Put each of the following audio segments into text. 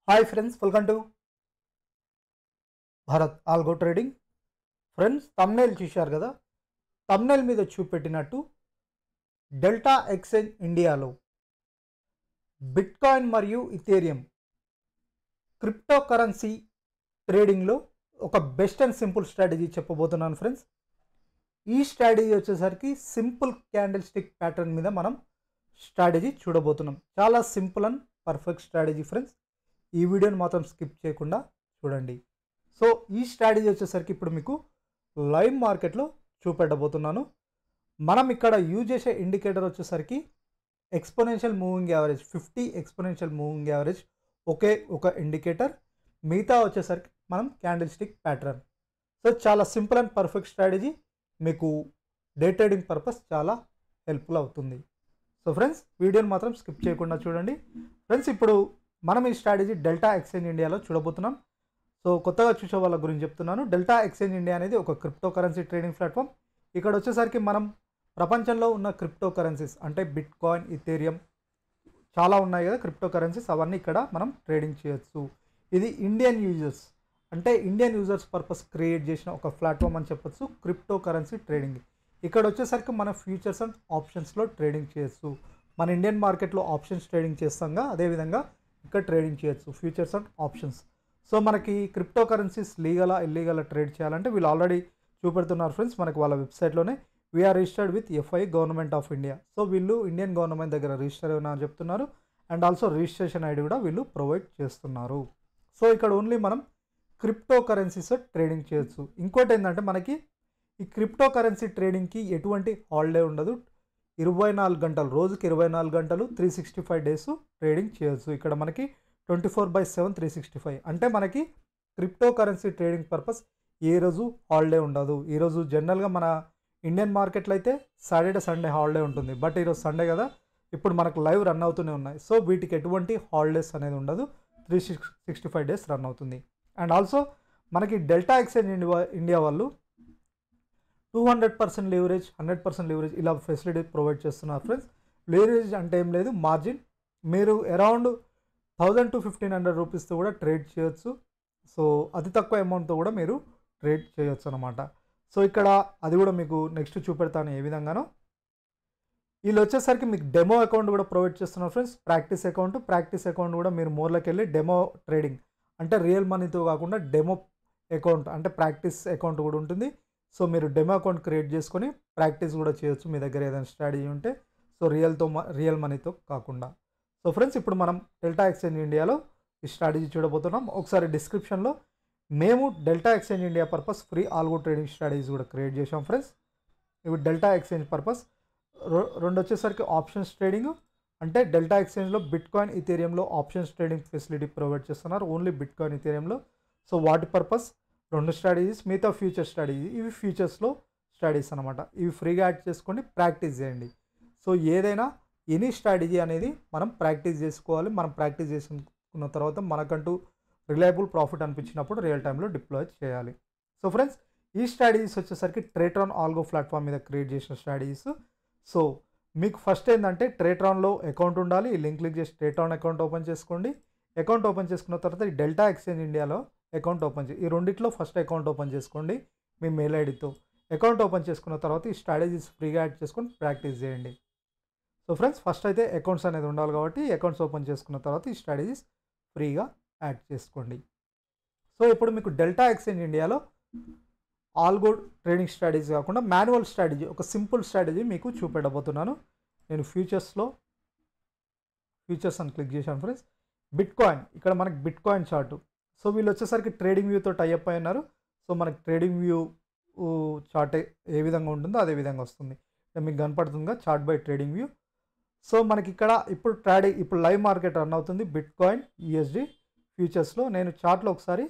Hi friends, welcome to Bharat algo trading. Friends, thumbnail చూశారు కదా. Thumbnail మీద చూపెట్టినట్టు డెల్టా ఎక్స్చేంజ్ ఇండియాలో బిట్కాయిన్ మరియు ఇథేరియం క్రిప్టో కరెన్సీ ట్రేడింగ్లో ఒక బెస్ట్ అండ్ సింపుల్ స్ట్రాటజీ చెప్పబోతున్నాను ఫ్రెండ్స్. ఈ స్ట్రాటజీ వచ్చేసరికి సింపుల్ క్యాండిల్ స్టిక్ ప్యాటర్న్ మీద మనం స్ట్రాటజీ చూడబోతున్నాం. చాలా simple and perfect strategy friends. ఈ వీడియోని మాత్రం స్కిప్ చేయకుండా చూడండి. సో ఈ స్ట్రాటజీ వచ్చేసరికి ఇప్పుడు మీకు లైవ్ మార్కెట్లో చూపెట్టబోతున్నాను. మనం ఇక్కడ యూజ్ చేసే ఇండికేటర్ వచ్చేసరికి exponential moving average, 50 exponential moving average ఒకే ఒక ఇండికేటర్. మిగతా వచ్చేసరికి మనం క్యాండిల్ స్టిక్ ప్యాటర్న్. సో చాలా సింపుల్ అండ్ పర్ఫెక్ట్ స్ట్రాటజీ, మీకు డే ట్రేడింగ్ పర్పస్ చాలా హెల్ప్ఫుల్ అవుతుంది. సో ఫ్రెండ్స్, వీడియోని మాత్రం స్కిప్ చేయకుండా చూడండి. ఫ్రెండ్స్, ఇప్పుడు మనం ఈ స్ట్రాటజీ డెల్టా ఎక్స్చేంజ్ ఇండియాలో చూడబోతున్నాం. సో కొత్తగా చూసే వాళ్ళ గురించి చెప్తున్నాను. డెల్టా ఎక్స్చేంజ్ ఇండియా అనేది ఒక క్రిప్టో కరెన్సీ ట్రేడింగ్ ప్లాట్ఫామ్. ఇక్కడ వచ్చేసరికి మనం ప్రపంచంలో ఉన్న క్రిప్టో కరెన్సీస్ అంటే బిట్ కాయిన్, ఇథేరియం చాలా ఉన్నాయి కదా క్రిప్టో కరెన్సీస్, అవన్నీ ఇక్కడ మనం ట్రేడింగ్ చేయొచ్చు. ఇది ఇండియన్ యూజర్స్ పర్పస్ క్రియేట్ చేసిన ఒక ప్లాట్ఫామ్ అని చెప్పొచ్చు, క్రిప్టో కరెన్సీ ట్రేడింగ్. ఇక్కడ వచ్చేసరికి మన ఫ్యూచర్స్ అండ్ ఆప్షన్స్లో ట్రేడింగ్ చేయొచ్చు. మన ఇండియన్ మార్కెట్లో ఆప్షన్స్ ట్రేడింగ్ చేస్తాంగా, అదేవిధంగా ఇక్కడ ట్రేడింగ్ చేయొచ్చు ఫ్యూచర్స్ అండ్ ఆప్షన్స్. సో మనకి క్రిప్టో కరెన్సీస్ లీగలా ఇల్లీగలా ట్రేడ్ చేయాలంటే వీళ్ళు ఆల్రెడీ చూపెడుతున్నారు ఫ్రెండ్స్. మనకి వాళ్ళ వెబ్సైట్లోనే we're registered with FI government of India. So వీళ్ళు ఇండియన్ గవర్నమెంట్ దగ్గర రిజిస్టర్ అయినా చెప్తున్నారు. అండ్ ఆల్సో రిజిస్ట్రేషన్ ఐడి కూడా వీళ్ళు ప్రొవైడ్ చేస్తున్నారు. సో ఇక్కడ ఓన్లీ మనం క్రిప్టో కరెన్సీస్ ట్రేడింగ్ చేయొచ్చు. ఇంకోటి ఏంటంటే మనకి ఈ క్రిప్టో కరెన్సీ ట్రేడింగ్కి ఎటువంటి హాలిడే ఉండదు. 24 గంటలు, రోజుకి 24 గంటలు 365 డేస్ ట్రేడింగ్ చేయొచ్చు. ఇక్కడ మనకి 24/7 365 అంటే మనకి క్రిప్టో కరెన్సీ ట్రేడింగ్ పర్పస్ ఏ రోజు హాలిడే ఉండదు. ఈరోజు జనరల్గా మన ఇండియన్ మార్కెట్లో అయితే సాటర్డే సండే హాలిడే ఉంటుంది. బట్ ఈరోజు సండే కదా, ఇప్పుడు మనకు లైవ్ రన్ అవుతూనే ఉన్నాయి. సో వీటికి ఎటువంటి హాలిడేస్ అనేది ఉండదు. 365 డేస్ రన్ అవుతుంది. అండ్ ఆల్సో మనకి డెల్టా ఎక్స్చేంజ్ ఇండియా వాళ్ళు 200% లీవరేజ్, 100% లీవరేజ్ ఇలా ఫెసిలిటీ ప్రొవైడ్ చేస్తున్నారు ఫ్రెండ్స్. లీవరేజ్ అంటే ఏం లేదు, మార్జిన్. మీరు అరౌండ్ 1000 to 1500 రూపీస్తో కూడా ట్రేడ్ చేయొచ్చు. సో అతి తక్కువ అమౌంట్తో కూడా మీరు ట్రేడ్ చేయొచ్చు అనమాట. సో ఇక్కడ అది కూడా మీకు నెక్స్ట్ చూపెడతాను ఏ విధంగానో. వీళ్ళు వచ్చేసరికి మీకు డెమో అకౌంట్ కూడా ప్రొవైడ్ చేస్తున్నారు ఫ్రెండ్స్. ప్రాక్టీస్ అకౌంట్ కూడా మీరు మోర్లోకి వెళ్ళి డెమో ట్రేడింగ్ అంటే రియల్ మనీతో కాకుండా డెమో అకౌంట్ అంటే ప్రాక్టీస్ అకౌంట్ కూడా ఉంటుంది. సో మీరు డెమో అకౌంట్ క్రియేట్ చేసుకొని ప్రాక్టీస్ కూడా చేయొచ్చు మీ దగ్గర ఏదైనా స్ట్రాటజీ ఉంటే. సో రియల్ మనీతో కాకుండా. సో ఫ్రెండ్స్, ఇప్పుడు మనం డెల్టా ఎక్స్చేంజ్ ఇండియాలో ఈ స్ట్రాటజీ చూడబోతున్నాం. ఒకసారి డిస్క్రిప్షన్లో మేము Delta Exchange India purpose free algo trading strategies కూడా క్రియేట్ చేసాం ఫ్రెండ్స్. ఇవి డెల్టా ఎక్స్చేంజ్ పర్పస్. రెండు వచ్చేసరికి ఆప్షన్స్ ట్రేడింగ్ అంటే డెల్టా ఎక్స్చేంజ్లో బిట్ కాయిన్, ఇథేరియంలో ఆప్షన్స్ ట్రేడింగ్ ఫెసిలిటీ ప్రొవైడ్ చేస్తున్నారు, ఓన్లీ బిట్ కాయిన్, ఇథేరియంలో. సో వాటి పర్పస్ 2 స్ట్రాటజీస్, మిగతా ఫ్యూచర్ స్ట్రాటజీ. ఇవి ఫ్యూచర్స్లో స్ట్రాటజీస్ అనమాట. ఇవి ఫ్రీగా యాడ్ చేసుకొని ప్రాక్టీస్ చేయండి. సో ఏదైనా ఎనీ స్ట్రాటజీ అనేది మనం ప్రాక్టీస్ చేసుకోవాలి. మనం ప్రాక్టీస్ చేసుకున్న తర్వాత మనకంటూ రిలయబుల్ ప్రాఫిట్ అనిపించినప్పుడు రియల్ టైంలో డిప్లాయ్ చేయాలి. సో ఫ్రెండ్స్, ఈ స్ట్రాటజీస్ వచ్చేసరికి ట్రేట్రాన్ ఆల్గో ప్లాట్ఫామ్ మీద క్రియేట్ చేసిన స్ట్రాటజీస్. సో మీకు ఫస్ట్ ఏంటంటే ట్రేట్రాన్లో అకౌంట్ ఉండాలి. ఈ లింక్ క్లిక్ చేసి ట్రేట్రాన్ అకౌంట్ ఓపెన్ చేసుకోండి. అకౌంట్ ఓపెన్ చేసుకున్న తర్వాత ఈ డెల్టా ఎక్స్చేంజ్ ఇండియాలో అకౌంట్ ఓపెన్ చేసి ఈ రెండిట్లో ఫస్ట్ అకౌంట్ ఓపెన్ చేసుకోండి మీ మెయిల్ ఐడితో. అకౌంట్ ఓపెన్ చేసుకున్న తర్వాత ఈ స్ట్రాటజీస్ ఫ్రీగా యాడ్ చేసుకొని ప్రాక్టీస్ చేయండి. సో ఫ్రెండ్స్, ఫస్ట్ అయితే అకౌంట్స్ అనేది ఉండాలి కాబట్టి అకౌంట్స్ ఓపెన్ చేసుకున్న తర్వాత ఈ స్ట్రాటజీస్ ఫ్రీగా యాడ్ చేసుకోండి. సో ఇప్పుడు మీకు డెల్టా ఎక్స్చేంజ్ ఇండియాలో ఆల్గో ట్రేడింగ్ స్ట్రాటజీ కాకుండా మాన్యువల్ స్ట్రాటజీ, ఒక సింపుల్ స్ట్రాటజీ మీకు చూపెట్టబోతున్నాను. నేను ఫ్యూచర్స్ అని క్లిక్ చేశాను ఫ్రెండ్స్. బిట్ కాయిన్, ఇక్కడ మనకి బిట్ కాయిన్ చార్టు. సో వీళ్ళు వచ్చేసరికి ట్రేడింగ్ వ్యూతో టైఅప్ అయి ఉన్నారు. సో మనకి ట్రేడింగ్ వ్యూ చార్ట్ ఏ విధంగా ఉంటుందో అదే విధంగా వస్తుంది. మీకు కనపడుతుందిగా chart by TradingView. So మనకి ఇక్కడ ఇప్పుడు లైవ్ మార్కెట్ రన్ అవుతుంది బిట్ కాయిన్ యూఎస్డి ఫ్యూచర్స్లో. నేను చార్ట్లో ఒకసారి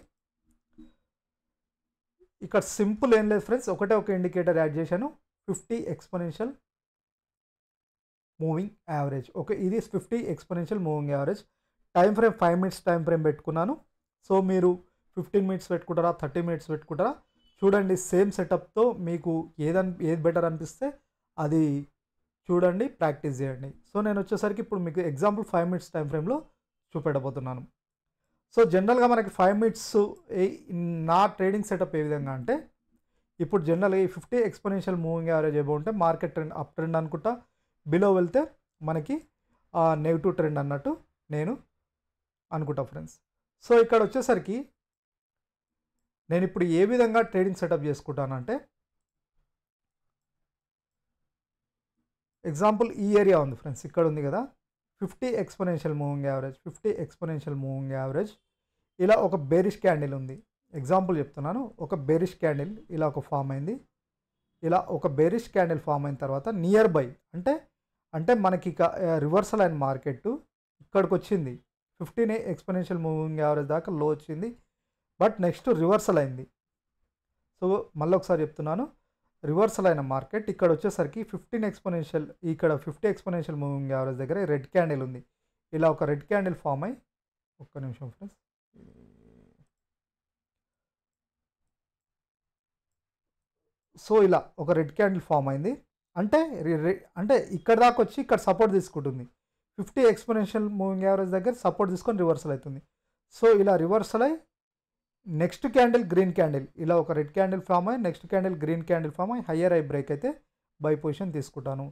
ఇక్కడ సింపుల్ ఏం లేదు ఫ్రెండ్స్, ఒక ఇండికేటర్ యాడ్ చేశాను, 50 ఎక్స్పోనెన్షియల్ మూవింగ్ యావరేజ్. ఓకే, ఇది 50 exponential moving average. Time frame 5 minutes time frame పెట్టుకున్నాను. సో మీరు 15 minutes పెట్టుకుంటారా, 30 minutes పెట్టుకుంటారా చూడండి. సేమ్ సెటప్తో మీకు ఏది బెటర్ అనిపిస్తే అది చూడండి, ప్రాక్టీస్ చేయండి. సో నేను వచ్చేసరికి ఇప్పుడు మీకు ఎగ్జాంపుల్ 5 minutes టైం ఫ్రేమ్లో చూపెట్టబోతున్నాను. సో జనరల్గా మనకి 5 మినిట్స్ నా ట్రేడింగ్ సెటప్ ఏ విధంగా అంటే, ఇప్పుడు జనరల్గా ఈ 50 ఎక్స్పోనెన్షియల్ మూవింగ్ యావరేజ్ ఏమో ఉంటే మార్కెట్ ట్రెండ్ అప్ ట్రెండ్ అనుకుంటా, బిలో వెళ్తే మనకి నెగిటివ్ ట్రెండ్ అన్నట్టు నేను అనుకుంటా ఫ్రెండ్స్. సో ఇక్కడ వచ్చేసరికి నేను ఇప్పుడు ఏ విధంగా ట్రేడింగ్ సెటప్ చేసుకుంటానంటే, ఎగ్జాంపుల్ ఈ ఏరియా ఉంది ఫ్రెండ్స్, ఇక్కడ ఉంది కదా 50 exponential moving average, 50 exponential moving average ఇలా ఒక బేరిష్ క్యాండిల్ ఉంది. ఎగ్జాంపుల్ చెప్తున్నాను, ఒక బేరిష్ క్యాండిల్ ఇలా ఒక ఫామ్ అయింది. ఇలా ఒక బేరిష్ క్యాండిల్ ఫామ్ అయిన తర్వాత నియర్ బై అంటే మనకి ఇక రివర్సల్ అయిన మార్కెట్ ఇక్కడికి వచ్చింది, 15 ఎక్స్పోనెన్షియల్ మూవింగ్ యావరేజ్ దాకా లో వచ్చింది, బట్ నెక్స్ట్ రివర్సల్ అయింది. సో మళ్ళీ ఒకసారి చెప్తున్నాను, రివర్సల్ అయిన మార్కెట్ ఇక్కడ వచ్చేసరికి 15 ఎక్స్పోనెన్షియల్, ఇక్కడ 50 ఎక్స్పోనెన్షియల్ మూవింగ్ యావరేజ్ దగ్గర రెడ్ క్యాండిల్ ఉంది. ఇలా ఒక రెడ్ క్యాండిల్ ఫామ్ అయ్యి, ఒక్క నిమిషం ఫ్రెండ్స్, సో ఇలా ఒక రెడ్ క్యాండిల్ ఫామ్ అయింది. అంటే అంటే ఇక్కడ దాకా వచ్చి ఇక్కడ సపోర్ట్ తీసుకుంటుంది, 50 ఎక్స్పోనెన్షియల్ మూవింగ్ యావరేజ్ దగ్గర సపోర్ట్ తీసుకొని రివర్సల్ అవుతుంది. సో ఇలా రివర్సల్ అయ్యి నెక్స్ట్ క్యాండిల్ గ్రీన్ క్యాండిల్, ఇలా ఒక రెడ్ క్యాండిల్ ఫామ్ అయ్యి next candle green candle form అయ్యి హయ్యర్ ఐ బ్రేక్ అయితే బై పొజిషన్ తీసుకుంటాను.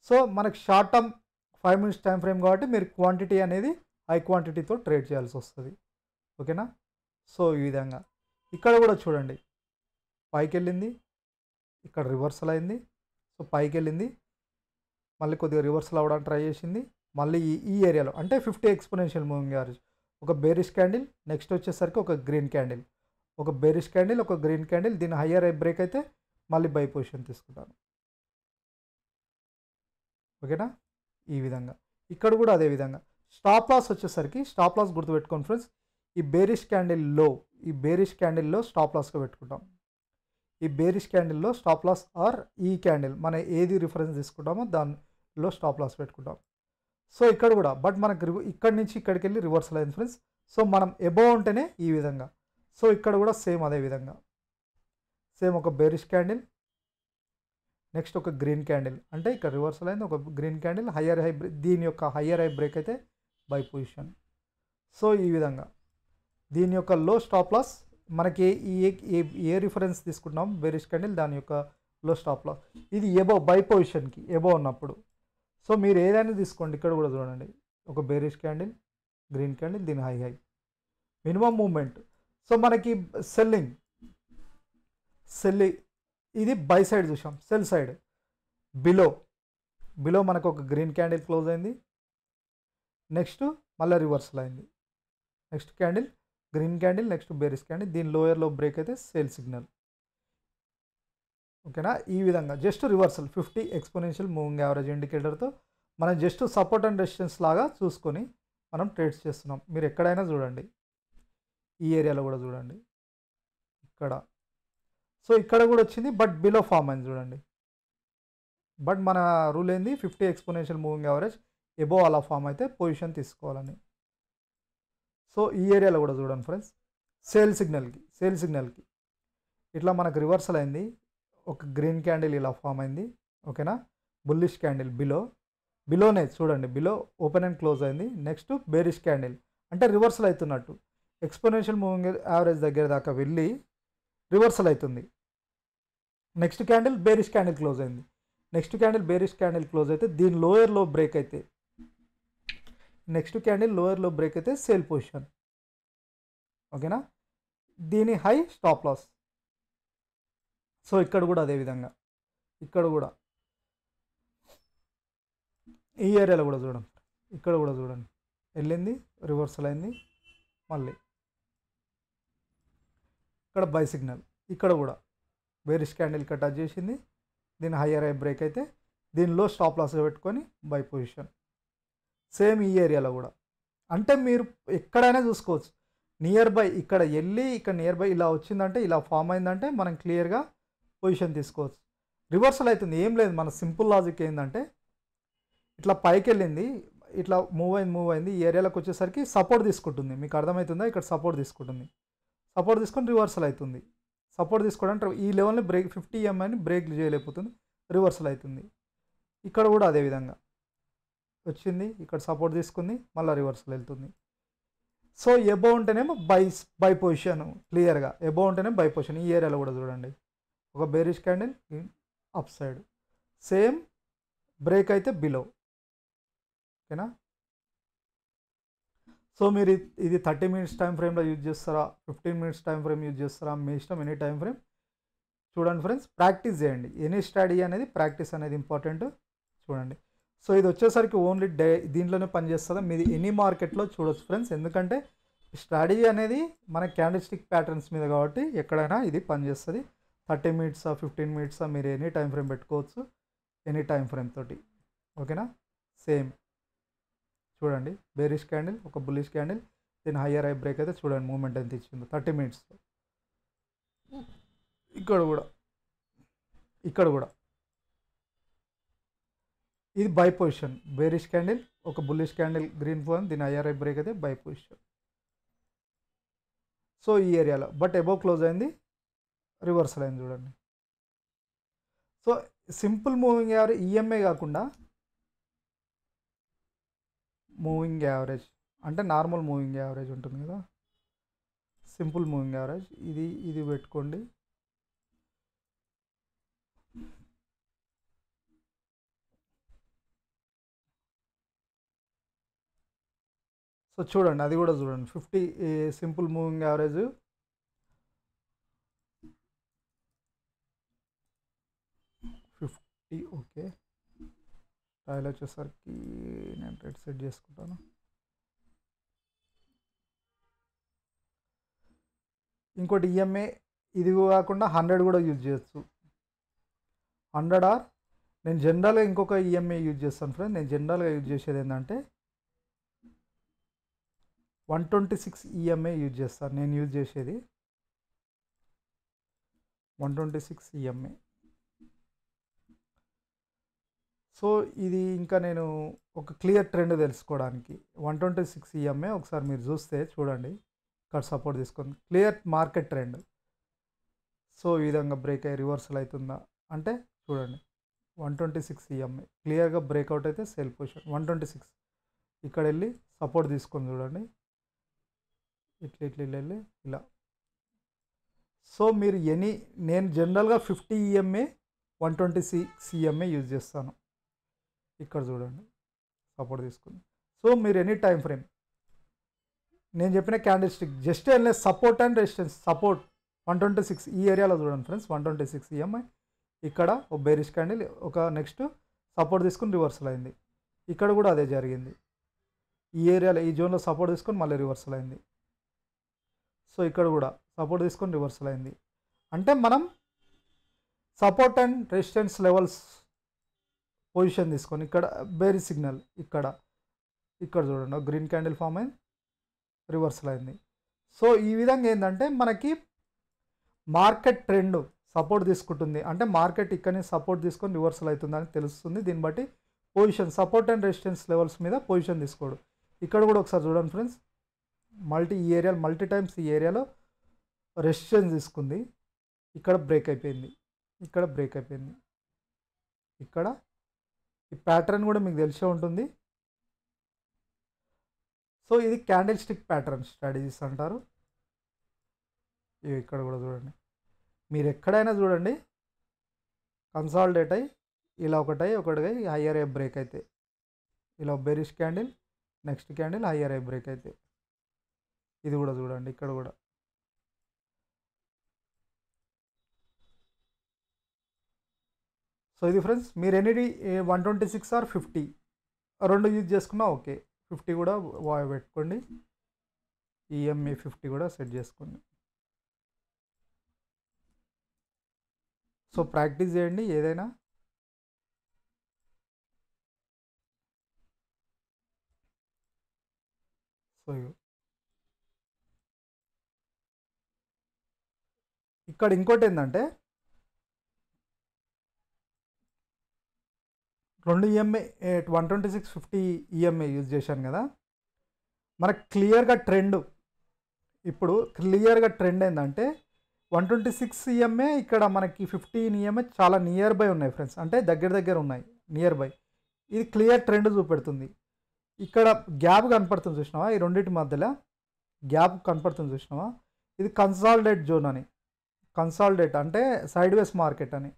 సో మనకి short term 5 minutes time frame కాబట్టి మీరు క్వాంటిటీ అనేది హై క్వాంటిటీతో ట్రేడ్ చేయాల్సి వస్తుంది. ఓకేనా? సో ఈ విధంగా ఇక్కడ కూడా చూడండి, పైకి వెళ్ళింది, ఇక్కడ రివర్సల్ అయింది, సో పైకి వెళ్ళింది, మళ్ళీ కొద్దిగా రివర్సల్ అవ్వడానికి ట్రై చేసింది, మళ్ళీ ఈ ఏరియాలో అంటే 50 ఎక్స్పోనెన్షియల్ మూవింగ్ యావరేజ్ ఒక బేరిష్ క్యాండిల్, నెక్స్ట్ వచ్చేసరికి ఒక గ్రీన్ క్యాండిల్, ఒక బేరిష్ క్యాండిల్, ఒక గ్రీన్ క్యాండిల్, దీని హయ్యర్ ఐ బ్రేక్ అయితే మళ్ళీ బై పొజిషన్ తీసుకుంటాను. ఓకేనా? ఈ విధంగా ఇక్కడ కూడా అదే విధంగా స్టాప్ లాస్ వచ్చేసరికి, స్టాప్ లాస్ గుర్తుపెట్టుకోండి ఫ్రెండ్స్, ఈ బేరిష్ క్యాండిల్లో స్టాప్ లాస్గా పెట్టుకుంటాం. ఈ బేరిష్ క్యాండిల్లో స్టాప్ లాస్ ఆర్ ఈ క్యాండిల్ మనం ఏది రిఫరెన్స్ తీసుకుంటామో దానిలో స్టాప్ లాస్ పెట్టుకుంటాం. సో ఇక్కడ కూడా బట్ మనకు ఇక్కడి నుంచి ఇక్కడికి వెళ్ళి రివర్సల్ అయింది ఫ్రెండ్స్. సో మనం ఎబోవ్ ఉంటేనే ఈ విధంగా, సో ఇక్కడ కూడా సేమ్ అదే విధంగా, సేమ్ ఒక బేరిష్ క్యాండిల్, నెక్స్ట్ ఒక గ్రీన్ క్యాండిల్, అంటే ఇక్కడ రివర్సల్ అయింది, ఒక green candle higher high break, దీని యొక్క హయ్యర్ హై బ్రేక్ అయితే బై పొజిషన్. సో ఈ విధంగా దీని యొక్క లో స్టాప్ లాస్ మనకి ఏ రిఫరెన్స్ తీసుకుంటున్నాం బేరిష్ క్యాండిల్, దాని యొక్క లో స్టాప్ లాస్ ఇది ఎబోవ్, బై పొజిషన్కి ఎబోవ్ ఉన్నప్పుడు. సో మీరు ఏదైనా తీసుకోండి, ఇక్కడ కూడా చూడండి, ఒక బేరిష్ క్యాండిల్, గ్రీన్ క్యాండిల్, దీని హై మినిమం మూమెంట్. సో మనకి సెల్లింగ్ ఇది బై సైడ్ చూసాం, సెల్ సైడ్ బిలో మనకు ఒక గ్రీన్ క్యాండిల్ క్లోజ్ అయింది, నెక్స్ట్ మళ్ళీ రివర్సల్ అయింది, next candle green candle, next bearish candle, దీని లోయర్లో బ్రేక్ అయితే సేల్ సిగ్నల్. ఓకేనా? ఈ విధంగా just reversal 50 exponential moving average ఇండికేటర్తో మనం జస్ట్ సపోర్ట్ అండ్ రెసిస్టెన్స్ లాగా చూసుకొని మనం ట్రేడ్స్ చేస్తున్నాం. మీరు ఎక్కడైనా చూడండి, ఈ ఏరియాలో కూడా చూడండి, ఇక్కడ, సో ఇక్కడ కూడా వచ్చింది, బట్ బిలో ఫామ్ అయింది చూడండి. బట్ మన రూల్ ఏంది, 50 ఎక్స్పోనెన్షియల్ మూవింగ్ యావరేజ్ ఎబోవ్ అలా ఫామ్ అయితే పొజిషన్ తీసుకోవాలని. సో ఈ ఏరియాలో కూడా చూడండి ఫ్రెండ్స్, సేల్ సిగ్నల్కి ఇట్లా మనకు రివర్సల్ అయింది, ఒక గ్రీన్ క్యాండిల్ ఇలా ఫామ్ అయింది. ఓకేనా? బుల్లిష్ క్యాండిల్ బిలోనే చూడండి, బిలో ఓపెన్ అండ్ క్లోజ్ అయింది, నెక్స్ట్ బేరిష్ క్యాండిల్ అంటే రివర్సల్ అవుతున్నట్టు, ఎక్స్పోనెన్షియల్ మూవింగ్ యావరేజ్ దగ్గర దాకా వెళ్ళి రివర్సల్ అవుతుంది. Next candle bearish candle close అయింది, next candle bearish candle close అయితే దీని లోయర్లో బ్రేక్ అయితే, నెక్స్ట్ క్యాండిల్ లోయర్లో బ్రేక్ అయితే సేల్ పొజిషన్. ఓకేనా? దీని హై స్టాప్ లాస్. సో ఇక్కడ కూడా అదే విధంగా, ఇక్కడ కూడా ఈ ఏరియాలో కూడా చూడండి, ఇక్కడ కూడా చూడండి, వెళ్ళింది, రివర్సల్ అయింది, మళ్ళీ ఇక్కడ బై సిగ్నల్, ఇక్కడ కూడా బేరిష్ క్యాండిల్ ఇక్కడ టచ్ చేసింది, దీని హయ్యర్ హై బ్రేక్ అయితే దీనిలో స్టాప్ లాస్గా పెట్టుకొని బై పొజిషన్. సేమ్ ఈ ఏరియాలో కూడా, అంటే మీరు ఎక్కడైనా చూసుకోవచ్చు, నియర్ బై ఇక్కడ వెళ్ళి ఇక్కడ నియర్ బై ఇలా వచ్చిందంటే, ఇలా ఫామ్ అయిందంటే మనం క్లియర్గా పొజిషన్ తీసుకోవచ్చు. రివర్సల్ అవుతుంది, ఏం లేదు, మన సింపుల్ లాజిక్ ఏంటంటే ఇట్లా పైకి వెళ్ళింది, ఇట్లా మూవ్ అయింది, ఈ ఏరియాలోకి వచ్చేసరికి సపోర్ట్ తీసుకుంటుంది, మీకు అర్థమవుతుందా, ఇక్కడ సపోర్ట్ తీసుకుంటుంది, సపోర్ట్ తీసుకొని రివర్సల్ అవుతుంది, సపోర్ట్ తీసుకోవడానికి ఈ లెవెల్ని బ్రేక్ 50 ఎంఐని బ్రేక్ చేయలేకపోతుంది, రివర్సల్ అవుతుంది. ఇక్కడ కూడా అదేవిధంగా వచ్చింది, ఇక్కడ సపోర్ట్ తీసుకుంది, మళ్ళీ రివర్సల్ వెళ్తుంది. సో ఎబో ఉంటేనేమో బై పొజిషన్, క్లియర్గా ఎబో ఉంటేనే బై పొజిషన్. ఈ ఏరియాలో కూడా చూడండి ఒక bearish candle up side, same break అయితే బిలో. ఓకేనా? సో మీరు ఇది 30 మినిట్స్ టైం ఫ్రేమ్లో యూజ్ చేస్తారా, 15 మినిట్స్ టైం ఫ్రేమ్ యూజ్ చేస్తారా, మీ ఇష్టం, ఎనీ టైం ఫ్రేమ్. చూడండి ఫ్రెండ్స్, ప్రాక్టీస్ చేయండి. ఎనీ స్టడీ అనేది ప్రాక్టీస్ అనేది ఇంపార్టెంట్. చూడండి. సో ఇది వచ్చేసరికి ఓన్లీ దీంట్లోనే పనిచేస్తుందా, మీది ఎనీ మార్కెట్లో చూడొచ్చు ఫ్రెండ్స్. ఎందుకంటే స్టడీ అనేది మన క్యాండిల్ స్టిక్ ప్యాటర్న్స్ మీద కాబట్టి ఎక్కడైనా ఇది పనిచేస్తుంది. 30 మినిట్సా 15 మినిట్సా మీరు ఎనీ టైం ఫ్రేమ్ పెట్టుకోవచ్చు, ఎనీ టైం ఫ్రేమ్ తోటి. ఓకేనా? సేమ్ చూడండి, బేరిష్ క్యాండిల్, ఒక బుల్లిష్ క్యాండిల్, దీని హయ్యర్ హై బ్రేక్ అయితే చూడండి మూమెంట్ ఎంత ఇచ్చిందో 30 మినిట్స్లో. ఇక్కడ కూడా ఇది బై పొజిషన్, బేరిష్ క్యాండిల్, ఒక బుల్లిష్ క్యాండిల్ గ్రీన్ ఫోన్, దీని హయ్యర్ హై బ్రేక్ అయితే బై పొజిషన్. సో ఈ ఏరియాలో బట్ అబోవ్ క్లోజ్ అయింది, రివర్సల్ అయింది చూడండి. So simple moving average EMA కాకుండా మూవింగ్ యావరేజ్ అంటే నార్మల్ మూవింగ్ యావరేజ్ ఉంటుంది కదా, సింపుల్ మూవింగ్ యావరేజ్, ఇది పెట్టుకోండి. సో చూడండి, అది కూడా చూడండి 50 simple moving average, okay. Style వచ్చేసరికి నేను రెడ్ సెట్ చేసుకుంటాను. ఇంకోటి ఈఎంఏ ఇది కాకుండా 100 కూడా యూజ్ చేయొచ్చు. 100 ఆర్ నేను జనరల్గా ఇంకొక ఈఎంఏ యూజ్ చేస్తాను ఫ్రెండ్. నేను జనరల్గా యూజ్ చేసేది ఏంటంటే 126 ఈఎంఏ యూజ్ చేస్తాను. నేను యూజ్ చేసేది 126 ఈఎంఏ. సో ఇది ఇంకా నేను ఒక క్లియర్ ట్రెండ్ తెలుసుకోవడానికి 126 ఈఎంఏ ఒకసారి మీరు చూస్తే చూడండి, ఇక్కడ సపోర్ట్ తీసుకొని క్లియర్ మార్కెట్ ట్రెండ్. సో ఈ విధంగా బ్రేక్ అయ్యి రివర్సల్ అవుతుందా అంటే చూడండి 126 ఈఎంఐ క్లియర్గా బ్రేక్అవుట్ అయితే సెల్ పొజిషన్ 126. ఇక్కడ వెళ్ళి సపోర్ట్ తీసుకొని చూడండి, ఇట్లా వెళ్ళి ఇలా. సో మీరు నేను జనరల్గా 50 ఈఎంఏ 126 ఈఎంఏ యూజ్ చేస్తాను. ఇక్కడ చూడండి సపోర్ట్ తీసుకుని. సో మీరు ఎనీ టైం ఫ్రేమ్ నేను చెప్పిన క్యాండిల్ స్టిక్ జస్ట్ వెళ్ళే సపోర్ట్ అండ్ రెసిస్టెన్స్, సపోర్ట్ 126 ఈ ఏరియాలో చూడండి ఫ్రెండ్స్, 126 ఈఎంఐ. ఇక్కడ ఒక బేరిష్ క్యాండిల్, ఒక నెక్స్ట్ సపోర్ట్ తీసుకుని రివర్సల్ అయింది. ఇక్కడ కూడా అదే జరిగింది, ఈ ఏరియాలో ఈ జోన్లో సపోర్ట్ తీసుకొని మళ్ళీ రివర్సల్ అయింది. సో ఇక్కడ కూడా సపోర్ట్ తీసుకొని రివర్సల్ అయింది. అంటే మనం support and resistance levels position తీసుకొని ఇక్కడ బేరిష్ సిగ్నల్, ఇక్కడ చూడండి గ్రీన్ క్యాండిల్ ఫామ్ అయింది, రివర్సల్ అయింది. సో ఈ విధంగా ఏంటంటే మనకి మార్కెట్ ట్రెండ్ సపోర్ట్ తీసుకుంటుంది, అంటే మార్కెట్ ఇక్కడనే సపోర్ట్ తీసుకొని రివర్సల్ అవుతుందని తెలుస్తుంది. దీన్ని బట్టి position support and resistance levels మీద పొజిషన్ తీసుకోడు. ఇక్కడ కూడా ఒకసారి చూడండి ఫ్రెండ్స్, మల్టీ టైమ్స్ ఈ ఏరియాలో రెసిస్టెన్స్ తీసుకుంది, ఇక్కడ బ్రేక్ అయిపోయింది, ఇక్కడ ఈ ప్యాటర్న్ కూడా మీకు తెలిసే ఉంటుంది. సో ఇది క్యాండిల్ స్టిక్ ప్యాటర్న్ స్ట్రాటజీస్ అంటారు. ఇక్కడ కూడా చూడండి, మీరు ఎక్కడైనా చూడండి కన్సాలిడేట్ అయ్యి ఇలా ఒకటి హయ్యర్ ఏ బ్రేక్ అయితే, ఇలా bearish candle, next candle higher a break అయితే, ఇది కూడా చూడండి ఇక్కడ కూడా. సో ఇది ఫ్రెండ్స్, మీరు ఎన్ని 126 ఆర్ 50 రెండు యూజ్ చేసుకున్నా ఓకే. 50 కూడా పెట్టుకోండి, ఈఎంఏ 50 కూడా సెట్ చేసుకోండి. సో ప్రాక్టీస్ చేయండి ఏదైనా. సో ఇక్కడ ఇంకోటి ఏంటంటే 2 ఈఎంఐ 126 50 ఈఎంఐ యూజ్ చేశాను కదా, మనకు క్లియర్గా ట్రెండ్ ఏంటంటే 126 ఈఎంఏ ఇక్కడ మనకి 15 ఈఎంఏ చాలా నియర్ బై ఉన్నాయి ఫ్రెండ్స్, అంటే దగ్గర ఉన్నాయి నియర్ బై. ఇది క్లియర్ ట్రెండ్ చూపెడుతుంది. ఇక్కడ గ్యాప్ కనపడుతుంది చూసినావా ఈ రెండింటి మధ్యలో, గ్యాప్ కనపడుతుంది చూసినావా, ఇది కన్సాలిడేట్ జోన్ అని. కన్సాలిడేట్ అంటే సైడ్ వేస్ మార్కెట్ అని.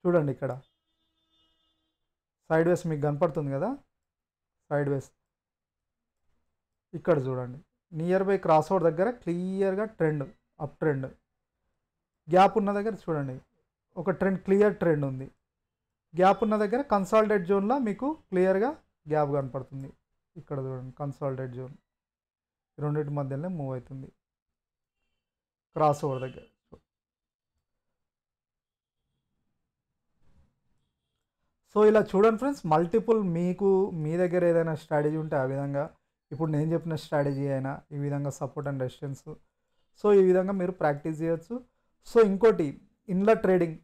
చూడండి ఇక్కడ సైడ్ వేస్ మీకు కనపడుతుంది కదా, సైడ్ వేస్ ఇక్కడ చూడండి. నియర్ బై క్రాస్ ఓవర్ దగ్గర క్లియర్గా ట్రెండ్, అప్ ట్రెండ్. గ్యాప్ ఉన్న దగ్గర చూడండి ఒక ట్రెండ్, క్లియర్ ట్రెండ్ ఉంది. గ్యాప్ ఉన్న దగ్గర కన్సాలిడేట్ జోన్లో మీకు క్లియర్గా గ్యాప్ కనపడుతుంది. ఇక్కడ చూడండి కన్సాలిడేట్ జోన్ రెండింటి మధ్యలోనే మూవ్ అవుతుంది క్రాస్ ఓవర్ దగ్గర. సో ఇలా చూడండి ఫ్రెండ్స్, మల్టిపుల్ మీకు మీ దగ్గర ఏదైనా స్ట్రాటజీ ఉంటే ఆ విధంగా, ఇప్పుడు నేను చెప్పిన స్ట్రాటజీ అయినా ఈ విధంగా సపోర్ట్ అండ్ రెసిస్టెన్స్, సో ఈ విధంగా మీరు ప్రాక్టీస్ చేయొచ్చు. సో ఇంకోటి ఇన్లా ట్రేడింగ్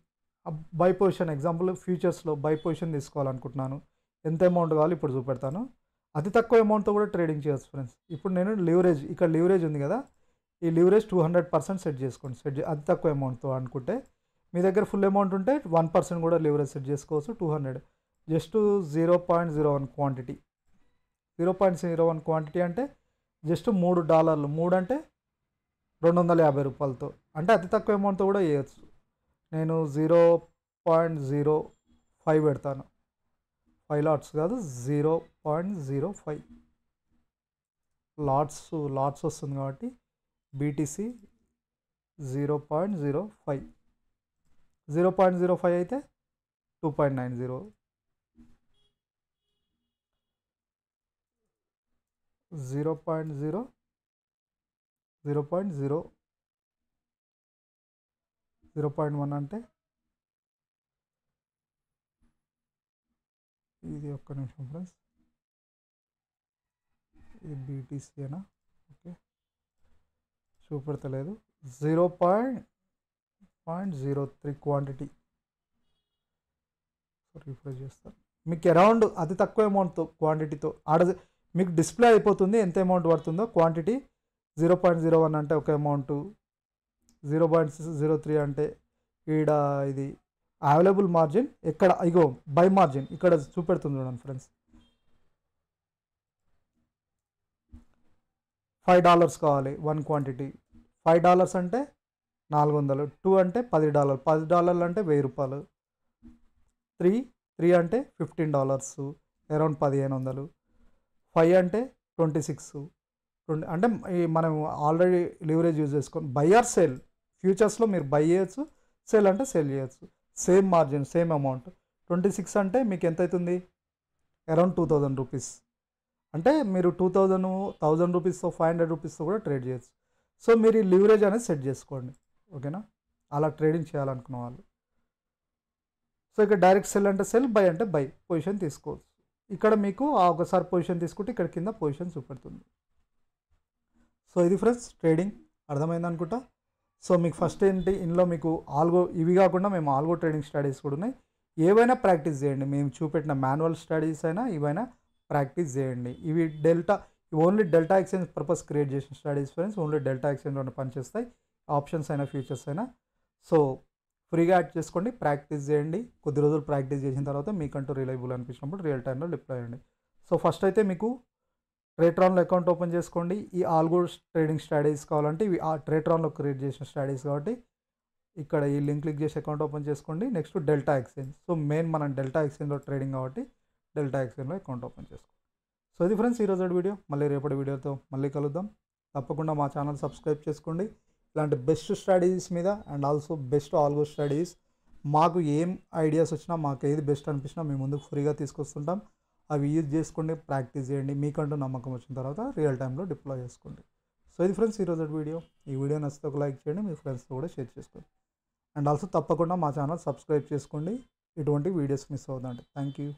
బై పొజిషన్, ఎగ్జాంపుల్ ఫ్యూచర్స్లో బై పొజిషన్ తీసుకోవాలనుకుంటున్నాను, ఎంత అమౌంట్ కావాలి ఇప్పుడు చూపెడతాను. అతి తక్కువ అమౌంట్తో కూడా ట్రేడింగ్ చేయొచ్చు ఫ్రెండ్స్. ఇప్పుడు నేను లివరేజ్, ఇక్కడ లివరేజ్ ఉంది కదా, ఈ లివరేజ్ 200% సెట్ చేసుకోండి. అతి తక్కువ అమౌంట్తో అనుకుంటే. మీ దగ్గర ఫుల్ అమౌంట్ ఉంటే 1% కూడా లివరేజ్ సెట్ చేసుకోవచ్చు. 200 జస్ట్ 0.01 క్వాంటిటీ. 0.01 క్వాంటిటీ అంటే జస్ట్ $3. 3 అంటే $250. అంటే అతి తక్కువ అమౌంట్తో కూడా చేయొచ్చు. నేను 0.05 పెడతాను. 5 లాట్స్ కాదు, 0.05 లాట్స్ వస్తుంది కాబట్టి బీటీసీ 0.05. 0.05 అయితే 2.90. 0.0 0.1 అంటే ఇది, ఒక్క నిమిషం ఫ్రెండ్స్, ఇది బీటీసీ అయినా ఓకే చూపెడతలేదు. 0.03 క్వాంటిటీ. రిఫ్రెష్ చేస్తాను. మీకు అరౌండ్ అతి తక్కువ అమౌంట్తో క్వాంటిటీతో ఆడ మీకు డిస్ప్లే అయిపోతుంది ఎంత అమౌంట్ పడుతుందో. క్వాంటిటీ 0.01 అంటే ఒక అమౌంట్, 0.03 అంటే ఈడ ఇది అవైలబుల్ మార్జిన్. ఎక్కడ ఇగో బై మార్జిన్ ఇక్కడ చూపెడుతుంది చూడండి ఫ్రెండ్స్. $5 కావాలి 1 క్వాంటిటీ. $5 అంటే 400. 2 అంటే $10. $10 అంటే $1000. 3 అంటే $15, అరౌండ్ 1500. 5 అంటే 26. అంటే మనం ఆల్రెడీ లివరేజ్ యూజ్ చేసుకొని బై ఆర్ సేల్. ఫ్యూచర్స్లో మీరు బై చేయొచ్చు, సేల్ అంటే సేల్ చేయొచ్చు. Same margin, same amount. 26 అంటే మీకు ఎంత అవుతుంది, అరౌండ్ 2000 రూపీస్. అంటే మీరు 1000 రూపీస్తో 500 రూపీస్తో కూడా ట్రేడ్ చేయొచ్చు. సో మీరు ఈ లివరేజ్ అనేది సెట్ చేసుకోండి, ఓకేనా. అలా ట్రేడింగ్ చేయాలనుకున్న వాళ్ళు. సో ఇక్కడ డైరెక్ట్ సెల్ అంటే సెల్, బై అంటే బై పొజిషన్ తీసుకోవచ్చు. ఇక్కడ మీకు ఒకసారి పొజిషన్ తీసుకుంటే ఇక్కడ కింద పొజిషన్ చూపెడుతుంది. సో ఇది ఫ్రెండ్స్ ట్రేడింగ్ అర్థమైంది అనుకుంటా. సో మీకు ఫస్ట్ ఏంటి, ఇందులో మీకు ఆల్గో, ఇవి కాకుండా మేము ఆల్గో ట్రేడింగ్ స్ట్రాటజీస్ కూడా ఉన్నాయి. ఏవైనా ప్రాక్టీస్ చేయండి, మేము చూపెట్టిన మాన్యువల్ స్ట్రాటజీస్ అయినా ఇవైనా ప్రాక్టీస్ చేయండి. ఇవి only delta Exchange purpose create చేసిన స్ట్రాటజీస్ ఫ్రెండ్స్. ఓన్లీ డెల్టా ఎక్స్చేంజ్లోనే పనిచేస్తాయి, ఆప్షన్స్ అయినా ఫ్యూచర్స్ అయినా. సో ఫ్రీగా యాడ్ చేసుకోండి, ప్రాక్టీస్ చేయండి. కొద్ది రోజులు ప్రాక్టీస్ చేసిన తర్వాత మీకంటూ రిలయబుల్ అనిపించినప్పుడు రియల్ టైంలో డిప్లాయ్ చేయండి. సో ఫస్ట్ అయితే మీకు ట్రేట్రాన్లో అకౌంట్ ఓపెన్ చేసుకోండి. ఈ ఆల్గో ట్రేడింగ్ స్ట్రాటజీస్ కావాలంటే ఇవి ఆ ట్రేట్రాన్లో క్రియేట్ చేసిన స్ట్రాటజీస్ కాబట్టి ఇక్కడ ఈ లింక్ క్లిక్ చేసి అకౌంట్ ఓపెన్ చేసుకోండి. Next delta exchange. So main మనం డెల్టా ఎక్స్చేంజ్లో ట్రేడింగ్ కాబట్టి డెల్టా ఎక్స్చేంజ్లో అకౌంట్ ఓపెన్ చేసుకోండి. సో ఇది ఫ్రెండ్స్ ఈరోజు వీడియో. మళ్ళీ రేపటి వీడియోతో మళ్ళీ కలుద్దాం. తప్పకుండా మా ఛానల్ సబ్స్క్రైబ్ చేసుకోండి. ఇలాంటి బెస్ట్ స్ట్రాటజీస్ మీద and also best algo strategies, మాకు ఏం ఐడియాస్ వచ్చినా, మాకు ఏది బెస్ట్ అనిపించినా మేము ముందుకు ఫ్రీగా తీసుకొస్తుంటాం. అవి యూజ్ చేసుకోండి, ప్రాక్టీస్ చేయండి. మీకంటూ నమ్మకం వచ్చిన తర్వాత రియల్ టైంలో డిప్లాయ్ చేసుకోండి. సో ఇది ఫ్రెండ్స్ ఈరోజు వీడియో. ఈ వీడియో నచ్చితే ఒక లైక్ చేయండి, మీ ఫ్రెండ్స్తో కూడా షేర్ చేసుకోండి. అండ్ ఆల్సో తప్పకుండా మా ఛానల్ సబ్స్క్రైబ్ చేసుకోండి, ఇటువంటి వీడియోస్ మిస్ అవుతుందండి. Thank you.